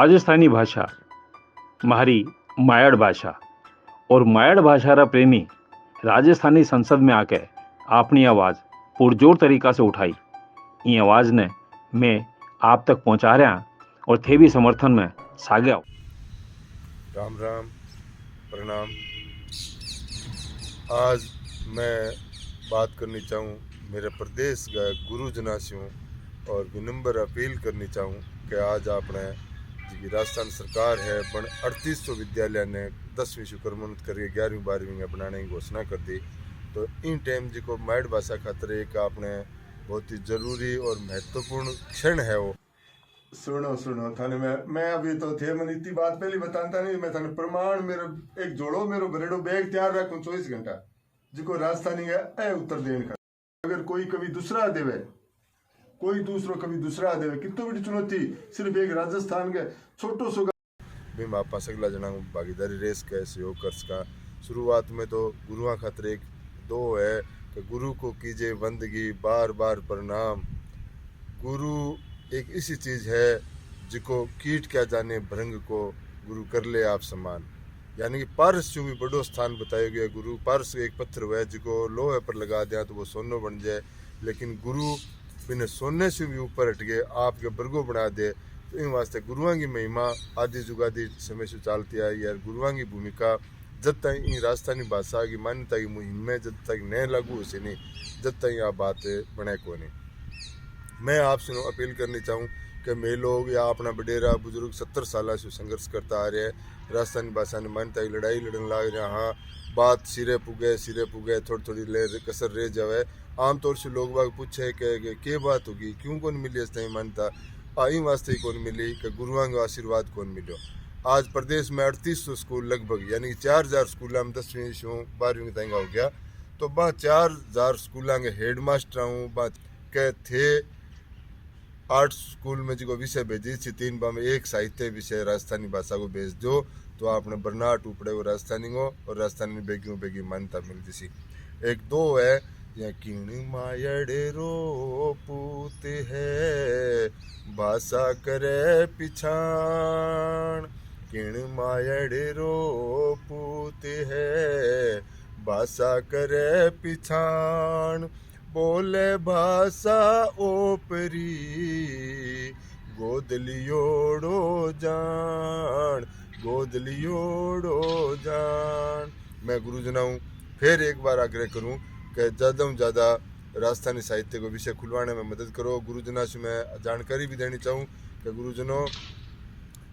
राजस्थानी भाषा मारी मायड़ भाषा और मायड़ भाषा रा प्रेमी राजस्थानी संसद में आके अपनी आवाज़ पुरजोर तरीका से उठाई। ये आवाज़ ने मैं आप तक पहुंचा रहा और थे भी समर्थन में सागे आओ। राम राम प्रणाम। आज मैं बात करनी चाहूँ मेरे प्रदेश का गुरु जना से और विनम्र अपील करनी चाहूँ कि आज आपने जी राजस्थान सरकार है पण 3800 विद्यालय ने 10वीं शुक्रमोन्नत करके 11वीं 12वीं में बनाने की घोषणा कर दी। तो इन टाइम जी को माइड भाषा खातर एक आपने बहुत ही जरूरी और महत्वपूर्ण क्षण है वो। सुनो थाने मैं अभी तो थे मैंने इतनी बात पहले बताता नहीं। मैं थाने प्रमाण मेरे एक जोड़ो मेरो भरेडो बैग तैयार रखूं 24 घंटा जिको राजस्थानी है उत्तर देने का। अगर कोई कभी दूसरा देवे कोई दूसरो कभी दूसरा देवे कितो बड़ी चुनौती सिर्फ एक राजस्थान के छोटो सो भीम आपा सगला जना भागीदारी रेस का सहयोग कर सका। शुरुआत में तो गुरुआ खातर एक दो है कि गुरु को कीजिए बंदगी बार बार प्रणाम। गुरु एक ऐसी चीज़ है जिको कीट क्या जाने भृंग को गुरु कर ले आप समान। यानी कि पारस जो भी बड़ो स्थान बताया गया गुरु। पारस एक पत्थर हुआ है जिको लोहे पर लगा दिया तो वो सोनो बन जाए, लेकिन गुरु बिना सोने से भी ऊपर हट गए आपके बरगो बना दे। तो इन वास्ते गुरुओं की महिमा आदि जुगादि समय से चलती आई यार। गुरुओं की भूमिका जब तक इन राजस्थानी भाषा की मान्यता की मुहिम में जब तक न लागू हो सी नहीं जब तक यह बात बने को नहीं। मैं आपसे अपील करनी चाहूँ कि मैं लोग या अपना बडेरा बुजुर्ग 70 साल से संघर्ष करता आ रहे हैं। राजस्थानी भाषा ने मान्यता की लड़ाई लड़न लग रहा। हाँ बात सिरे पुगे थोड़ी थोड़ी ले कसर रह जावे। आमतौर से लोग बाग पूछे कि क्या बात होगी क्यों कौन मिली इस मान्यता आई वास्ते कौन मिली कि गुरुओं का आशीर्वाद कौन मिलो। आज प्रदेश में 3800 स्कूल लगभग यानी 4000 स्कूल में 10वीं से 12वीं तक हो गया। तो बा 4000 स्कूल के हेड मास्टर हूँ बा के थे 8 स्कूल में जो विषय भेजी थी 3 बा में एक साहित्य विषय राजस्थानी भाषा को भेज दो तो आपने बरनाट उपड़े वो राजस्थानी को और राजस्थानी बेगी मान्यता मिलती सी। एक दो है या किण मायड़े रो पूत है भाषा करे पिछाण। किण मायड़े रो पूत है भाषा करे पिछाण। बोले भाषा ओपरी गोद लियोड़ो जान गोद लियोड़ो जान। मैं गुरुजना हूँ फिर एक बार आग्रह करूँ कि ज़्यादा से ज़्यादा राजस्थानी साहित्य को विषय खुलवाने में मदद करो। गुरुजना से मैं जानकारी भी देनी चाहूँ कि गुरुजनों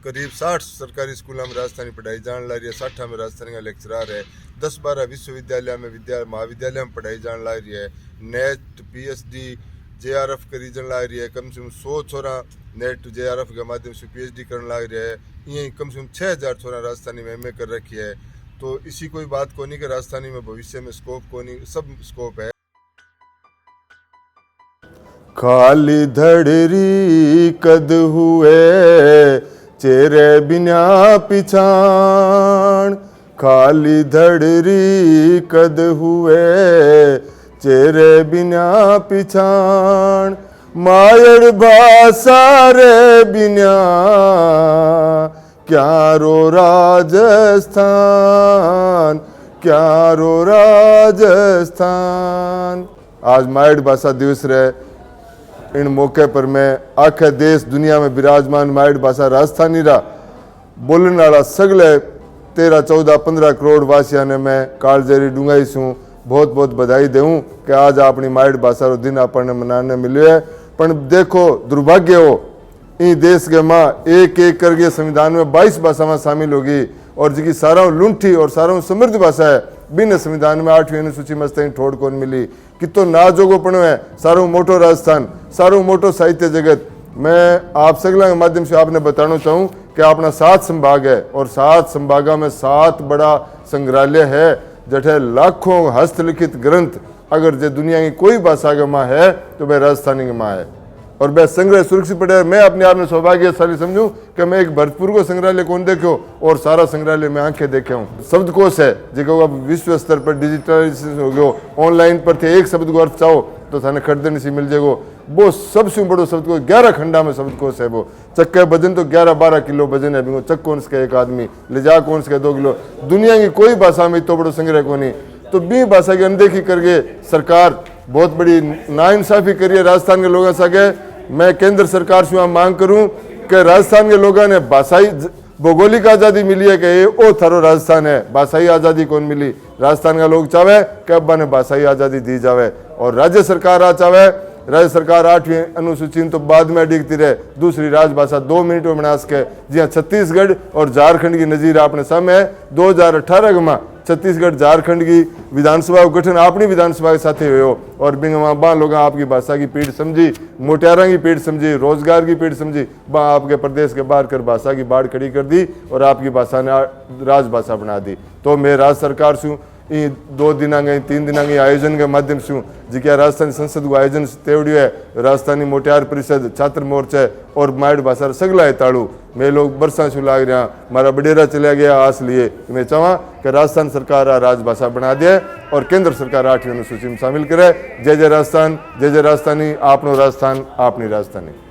करीब 60 सरकारी स्कूलों में राजस्थानी पढ़ाई जाने ला रही है। 60 में राजस्थानी का लेक्चरार है। 10-12 विश्वविद्यालय में महाविद्यालय में पढ़ाई जाने ला रही है। नेट PhD JRF करी जन ला रही है। कम से कम 100 छोरा नेट JRF के माध्यम से PhD करने ला रही है। ये कम से कम 6000 छोरा राजस्थानी में MA कर रखी है। तो इसी कोई बात को नहीं कि राजस्थानी में भविष्य में स्कोप को नहीं, सब स्कोप है। खाली धड़री कद हुए चेहरे बिना पिछाण। खाली धड़री कद हुए चेहरे बिना पिछाण। मायड़ भाषा रे बिना क्या रो राजस्थान क्या रो राजस्थान। आज मायड़ भाषा दिवस रहे। इन मौके पर मैं आखे देश दुनिया में विराजमान मायड़ भाषा राजस्थानी रा बोलने वाला सगले 13, 14, 15 करोड़ वासियों ने मैं कालजेरी डूंगाई सूँ बहुत बहुत बधाई दूँ कि आज अपनी मायड़ भाषा रो दिन अपन मनाने मिले है। पर देखो दुर्भाग्य हो इन देश के माँ एक एक करके संविधान में 22 भाषा में शामिल होगी और जिसकी सारा लुंठी और सारा समृद्ध भाषा है बिन संविधान में 8वीं अनुसूची में ठोड़ कौन मिली। कितो नाजोगोपण है सारो मोटो राजस्थान सारो मोटो साहित्य जगत। मैं आप सगला के माध्यम से आपने बताना चाहूँ कि अपना 7 संभाग है और 7 संभागा में 7 बड़ा संग्रहालय है जठे लाखों हस्तलिखित ग्रंथ अगर जो दुनिया की कोई भाषा के माँ है तो वह राजस्थानी की माँ है और वह संग्रह सुरक्षित पड़े। मैं अपने आप में सौभाग्यशाली समझूं कि मैं एक भरतपुर को संग्रहालय कौन देखो और सारा संग्रहालय में आंखें देखे हूँ। शब्दकोश है जो अब विश्व स्तर पर डिजिटलाइजेशन हो गयो। ऑनलाइन पर थे एक शब्द को अर्थ चाहो तो थाने खरीदने से मिल जाएगो। वो सबसे बड़ो शब्दकोश 11 खंडा में शब्दकोश है। वो चक्के वजन तो 11-12 किलो वजन है। बिंगो चक कौन से एक आदमी ले जा कौन से 2 किलो। दुनिया की कोई भाषा में इतना बड़ो संग्रह को नहीं। तो बी भाषा की अनदेखी करके सरकार बहुत बड़ी नाइंसाफी करिए राजस्थान के लोगों से। मैं केंद्र सरकार से मांग करूं कि राजस्थान के लोगों ने भाषाई भौगोलिक आज़ादी मिली है कि ये ओ थारो राजस्थान है, भाषाई आज़ादी कौन मिली। राजस्थान का लोग चाहे कि अब्बा ने भाषाई आज़ादी दी जावे और राज्य सरकार आ चाहे। राज्य सरकार 8वीं अनुसूची तो बाद में डिगती रहे दूसरी राजभाषा 2 मिनट में बना सके। जी छत्तीसगढ़ और झारखंड की नजीर अपने सामने है। 2018 में छत्तीसगढ़ झारखंड की विधानसभा का गठन अपनी विधानसभा के साथ हो और बिंग वहाँ बा लोग आपकी भाषा की पीड़ समझी, मोटियारा की पीड़ समझी, रोजगार की पीड़ समझी, बा आपके प्रदेश के बाहर कर भाषा की बाढ़ खड़ी कर दी और आपकी भाषा ने राजभाषा बना दी। तो मैं राज्य सरकार से 2 दिना 3 दिना आयोजन के माध्यम से जिक्या राजस्थानी संसद को आयोजन तेवड़ियो है। राजस्थानी मोटियार परिषद, छात्र मोर्चा और माइड भाषा सगला है ताड़ू। मैं लोग बरसा से लाग रहा मारा बडेरा चला गया आस लिए। मैं चाहवा कि राजस्थान सरकार राजभाषा बना दे और केंद्र सरकार 8वीं अनुसूची में शामिल करे। जय जय राजस्थान, जय जय राजस्थानी, आपनो राजस्थान, आपनी राजधानी।